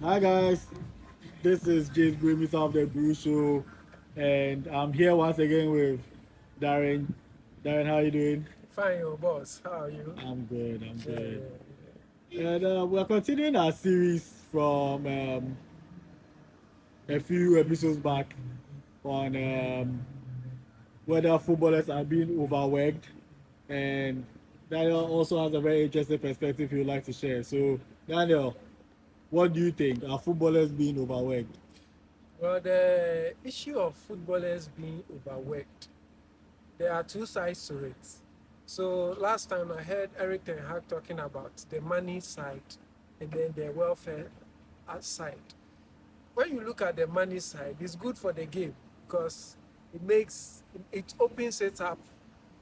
Hi guys, this is James Grimmie of the Brew Show, and I'm here once again with Darren. Darren, how are you doing? Fine, your boss. How are you? I'm good. I'm Yeah, good. yeah, And we're continuing our series from a few episodes back on whether footballers are being overworked, and Daniel also has a very interesting perspective he would like to share. So, Daniel, what do you think? Are footballers being overworked? well, the issue of footballers being overworked, there are two sides to it. So last time I heard Eric Ten Hag talking about the money side and then the welfare side. When you look at the money side, it's good for the game because it opens it up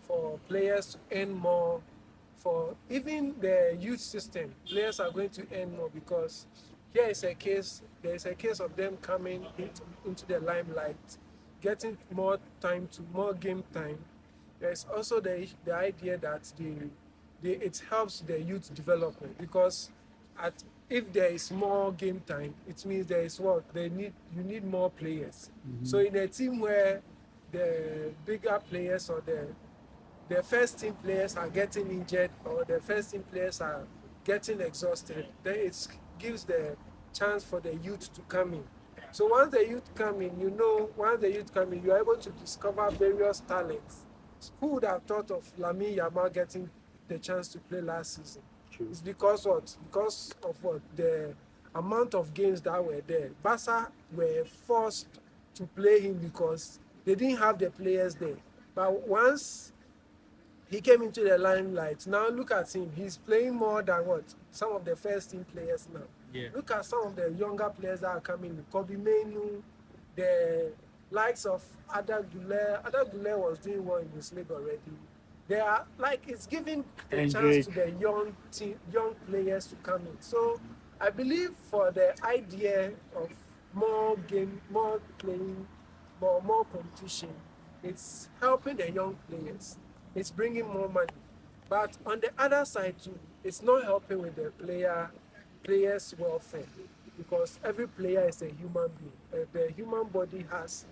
for players to earn more. For even the youth system, players are going to earn more because there is a case of them coming into the limelight, getting more game time. There's also the idea that it helps the youth development because at if there is more game time, it means there is what you need more players. So in a team where the bigger players or the first team players are getting injured or the first team players are getting exhausted, then it gives the chance for the youth to come in. So once the youth come in, once the youth come in, you're able to discover various talents. Who would have thought of Lamine Yamal getting the chance to play last season? True. It's because what? Because of what? The amount of games that were there. Barca were forced to play him because they didn't have the players there. But once he came into the limelight. Now look at him. He's playing more than what some of the first team players now. Yeah. Look at some of the younger players that are coming. Kobe Mainu, the likes of Ada Gule. Ada Gule was doing well in this league already. They are like it's giving the And chance Drake. to the young players to come in. So I believe for the idea of more game, more playing, more competition, it's helping the young players. It's bringing more money. But on the other side too, it's not helping with the players' welfare because every player is a human being. The human body has,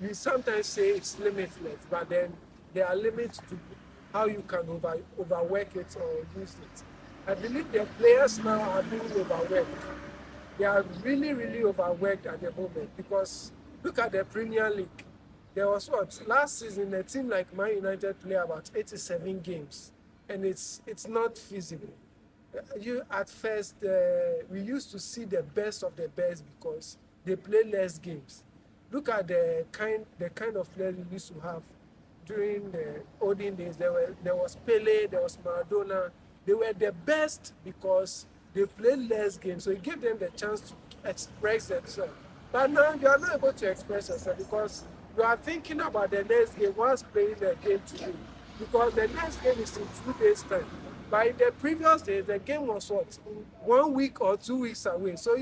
we sometimes say it's limitless, but then there are limits to how you can overwork it or use it. I believe the players now are being overworked. They are really, really overworked at the moment because look at the Premier League. There was what last season a team like Man United play about 87 games, and it's not feasible. You at first we used to see the best of the best because they play less games. Look at the kind of players we used to have during the olden days. There was Pele, there was Maradona. They were the best because they played less games, so it gave them the chance to express themselves. But now you are not able to express yourself because you are thinking about the next game once playing the game today. Because the next game is in 2 days' time. But in the previous days, the game was what 1 week or 2 weeks away. So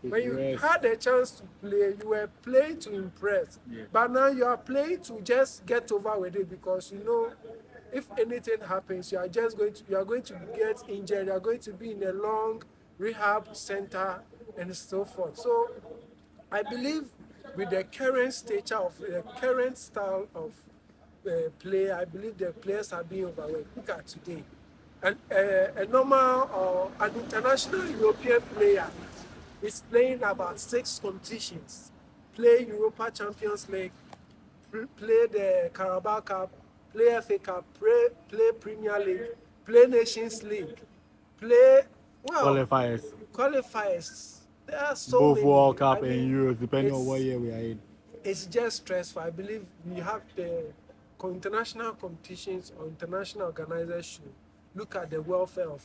when you Rest. had a chance to play, you were playing to impress. Yeah. But now you are playing to just get over with it because if anything happens, you are going to get injured. You are going to be in a long rehab center and so forth. So I believe with the current stature of the current style of play, I believe the players are being overworked. Look at today. And a normal or an international European player is playing about 6 competitions. Play Europa Champions League, play the Carabao Cup, play FA Cup, play Premier League, play Nations League, play well Qualifiers. qualifiers. There are so Both many. World I Cup and mean, Euros, depending on what it's year we are in. it's just stressful. I believe we have the international competitions or international organizers should look at the welfare of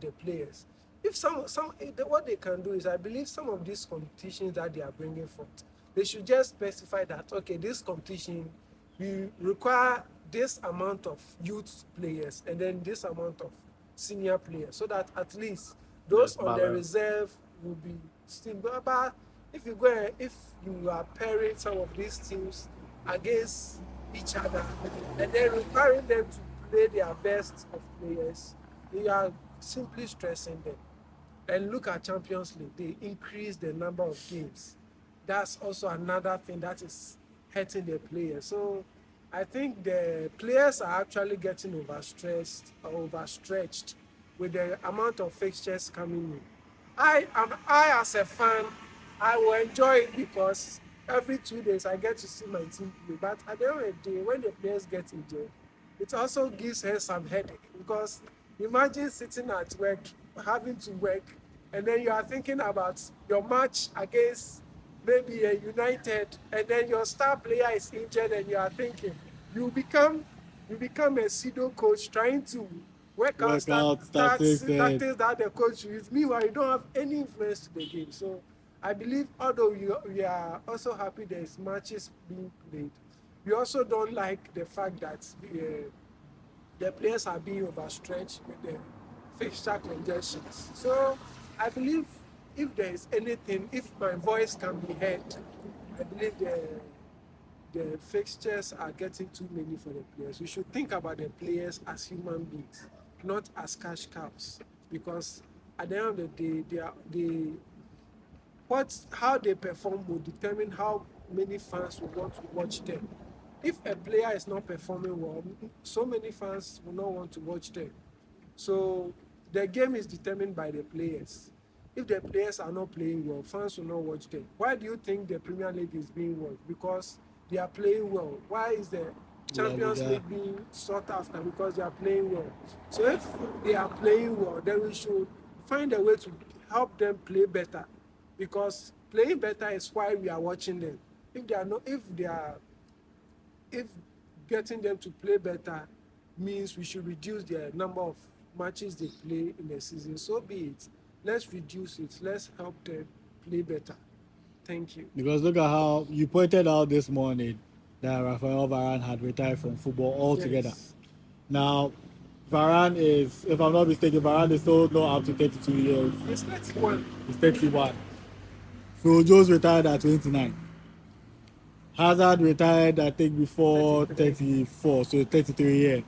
the players. If what they can do is, I believe some of these competitions that they are bringing forth, they should just specify that okay, this competition we require this amount of youth players and then this amount of senior players, so that at least those Yes, on the balance. reserve will be still. But if you are pairing some of these teams against each other and then requiring them to play their best of players, you are simply stressing them. And look at Champions League, they increase the number of games. That's also another thing that is hurting the players. So I think the players are actually getting overstressed or overstretched with the amount of fixtures coming in. I as a fan, I will enjoy it because every 2 days I get to see my team play. But at the end of the day, when the players get injured, it also gives her some headache because imagine sitting at work, having to work, and then you are thinking about your match against maybe a United, and then your star player is injured, and you are thinking you become a pseudo coach trying to work out Tactics and tactics that the coach uses. Meanwhile, you don't have any influence to the game. So I believe although we are also happy there's matches being played, we also don't like the fact that the players are being overstretched with the fixture congestions. So I believe if there is anything, if my voice can be heard, I believe the fixtures are getting too many for the players. We should think about the players as human beings, not as cash cows. Because at the end of the day, how they perform will determine how many fans will want to watch them. If a player is not performing well, so many fans will not want to watch them. So the game is determined by the players. If the players are not playing well, fans will not watch them. Why do you think the Premier League is being watched? Because they are playing well. Why is the Champions League being sought after? Because they are playing well. So if they are playing well, then we should find a way to help them play better. Because playing better is why we are watching them. If getting them to play better means we should reduce the number of matches they play in the season, so be it. Let's reduce it. Let's help them play better. Thank you. because look at how you pointed out this morning that Rafael Varane had retired from football altogether. Yes. Now, Varane is, if I'm not mistaken, Varane is still not up to 32 years. It's 31. He's 31. Phil Jones retired at 29. Hazard retired, I think, before 34, so 33 years.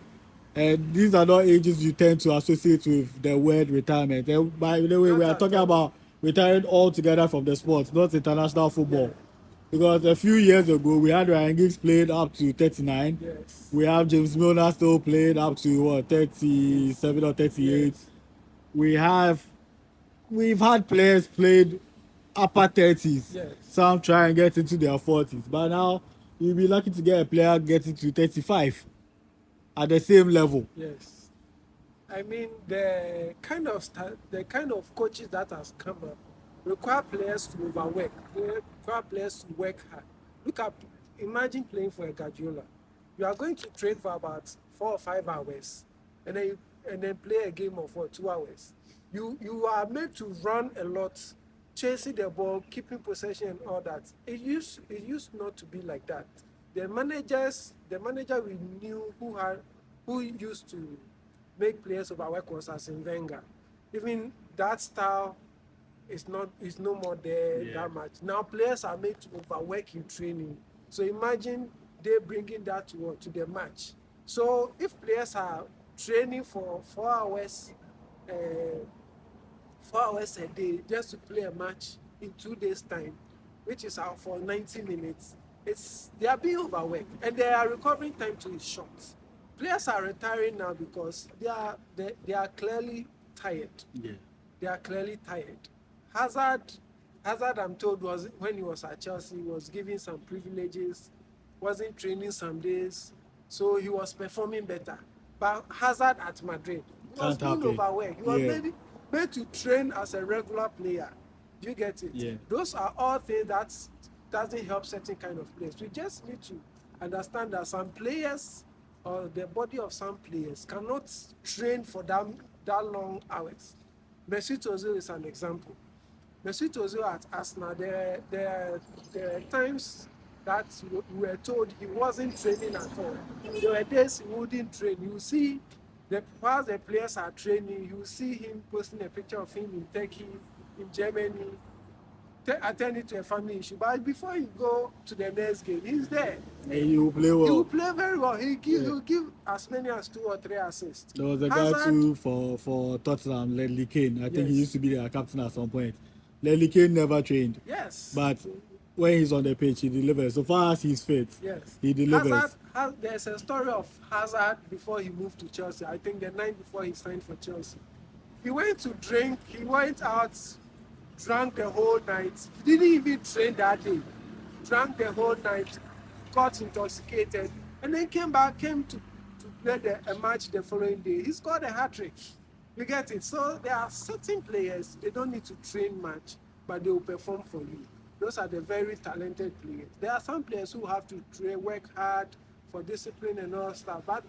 And these are not ages you tend to associate with the word retirement. And by the way, we are talking about retiring altogether from the sport, not international football. Yeah. Because a few years ago, we had Ryan Giggs played up to 39. Yes. We have James Milner still played up to, what, 37 or 38. Yes. We've had players played upper 30s. Yes. Some try and get into their 40s. But now, you'll be lucky to get a player getting to 35 at the same level. Yes. I mean, the kind of coaches that has come up require players to overwork, require players to work hard. Imagine playing for a Guardiola. You are going to train for about 4 or 5 hours, and then play a game of 2 hours. You are made to run a lot, chasing the ball, keeping possession, and all that. It used not to be like that. The manager we knew who used to make players overwork was Arsene Wenger. Even that style is no more there that much. Now players are made to overwork in training. So imagine they bringing that to the match. So if players are training for 4 hours, 4 hours a day just to play a match in 2 days' time, which is out for 90 minutes, they are being overworked, and their recovery time too is short. Players are retiring now because they are clearly tired. Yeah. They are clearly tired. Hazard, I'm told, was when he was at Chelsea, was given some privileges, wasn't training some days, so he was performing better. But Hazard at Madrid was being overworked. He was made to train as a regular player. Do you get it? Yeah. Those are all things that doesn't help certain kind of players. We just need to understand that some players or the body of some players cannot train for that long hours. Mesut Ozil is an example. Mesut Ozil at Arsenal, there are times that we were told he wasn't training at all. There were days he wouldn't train. You see, while the players are training, you see him posting a picture of him in Turkey, in Germany. attend it to a family issue. But before you go to the next game, he's there. And he will play He will well. play very well. He'll give as many as 2 or 3 assists. There was a guy too for Tottenham, Ledley Kane. I think he Yes. used to be their captain at some point. Ledley Kane never trained, Yes. but when he's on the pitch, he delivers. So far as he's fit, Yes. he delivers. There's a story of Hazard before he moved to Chelsea. I think the night before he signed for Chelsea. He went to drink. He went out, drank the whole night. He didn't even train that day. Drank the whole night, got intoxicated, and then came to play a match the following day. He scored a hat-trick. You get it? So there are certain players, they don't need to train much, but they will perform for you. Those are the very talented players. There are some players who have to train, work hard for discipline and all stuff, but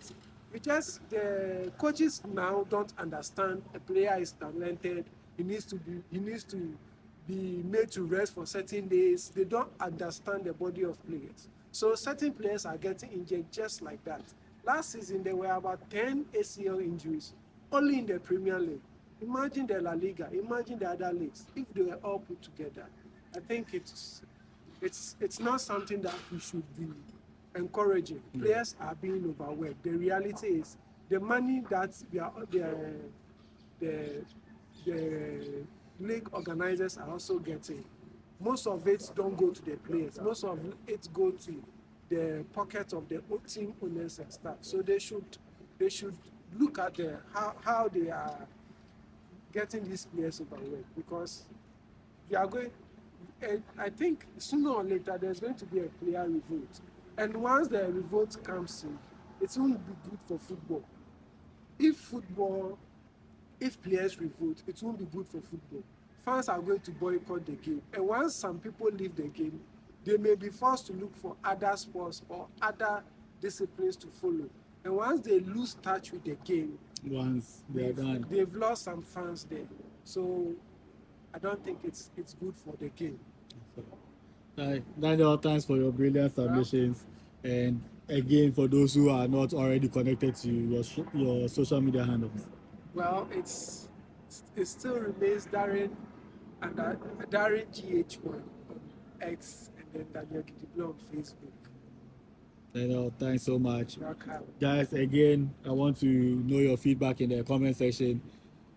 the coaches now don't understand a player is talented. He needs to be made to rest for certain days. They don't understand the body of players. So certain players are getting injured just like that. Last season, there were about 10 ACL injuries only in the Premier League. Imagine the La Liga, imagine the other leagues. If they were all put together, I think it's not something that we should be encouraging. Players are being overworked. The reality is the money that the league organizers are also getting, most of it don't go to the players. Most of it go to the pockets of the team owners and staff. So they should look at how they are getting these players overworked, because they are going. I think sooner or later there's going to be a player revolt, and once the revolt comes in, it won't be good for football. If players revolt, it won't be good for football. Fans are going to boycott the game, and once some people leave the game, they may be forced to look for other sports or other disciplines to follow. And once they lose touch with the game, Once they're done, they've lost some fans there. So I don't think it's good for the game. Daniel, thanks for your brilliant submissions. And again, for those who are not already connected to your social media handles. Well, it still remains Darren and Darren GH1 on X, and then Daniel Gidiglo on Facebook. Daniel, thanks so much. Welcome. Guys, again, I want to know your feedback in the comment section.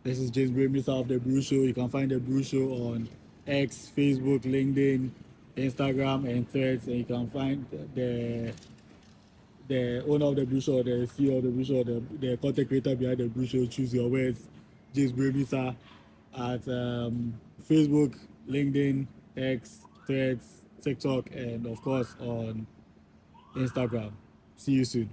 This is James Bremisa of the Brew Show. You can find the Brew Show on X, Facebook, LinkedIn, Instagram, and Threads. And you can find the owner of the Brew Show, the CEO of the Brew Show, the content creator behind the Brew Show, choose your words, James Bremisa, at Facebook, LinkedIn, X, Threads, TikTok, and of course on Instagram. See you soon.